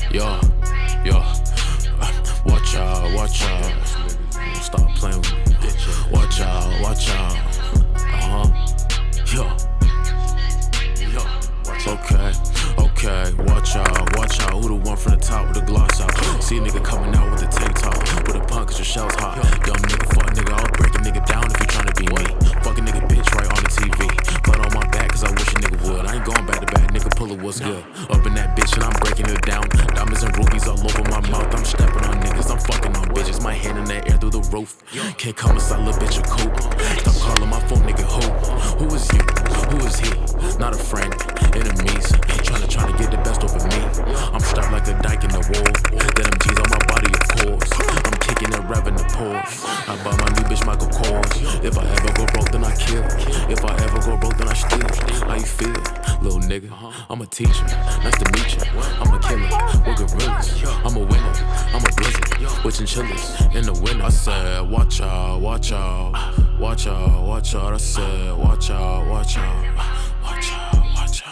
Yo, yo, watch out, watch out. Stop playing with me. Watch out, watch out. Yo, yo, okay, watch out, watch out. Who the one from the top with the gloss out? See a nigga coming out with the tank top, with a punk 'cause your shell's hot. Dumb nigga, fuck nigga, I'll break a nigga down if you tryna be me. Fuck a nigga bitch right on the TV. Blood on my back 'cause I wish a nigga would. I ain't going back to back, nigga, pull it, what's good? Up in that bitch and I'm breaking it down. Diamonds and rubies all over my mouth. I'm stepping on niggas, I'm fucking on bitches. My hand in the air through the roof. Can't come inside, little bitch, a coupe. Stop calling my phone, nigga, who is you? Who is he? Not a friend, enemies. Tryna get the best over me. I'm strapped like a dyke in the wall. Denim G's on my body, of course. I'm kicking and revving the Porsche. I buy my new bitch Michael Kors. If I ever go broke, then I kill. If I ever go broke, then I steal. How you feel, little nigga? I'm a teacher, nice to meet you. I'm a killer, we're gorillas. I'm a winner, I'm a blizzard. With chinchillas in the winter. I said, watch out, watch out. Watch out, watch out. I said, watch out, watch out. Watch out.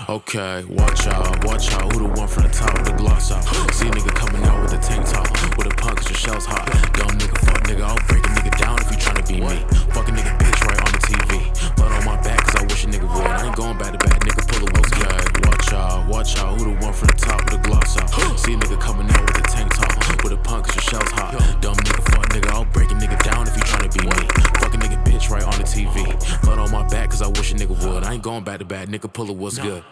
Okay, watch out, watch out. Who the one from the top with the gloss out? See a nigga coming out with a tank top, with a punk 'cause your shell's hot. Dumb nigga, fuck nigga, I'll break a nigga down if you tryna be me. Fuck a nigga bitch right on the TV. Blood on my back 'cause I wish a nigga would. I ain't going back to back, nigga, pull a what's good. Watch out, watch out. Who the one from the top with the gloss out? See a nigga coming out with a tank top, with a punk 'cause your shell's hot. Dumb nigga, fuck nigga, I'll break a nigga down if you tryna be me. Fuck a nigga bitch right on the TV. Blood on my back 'cause I wish a nigga would. I ain't going back to back, nigga, pull a what's good.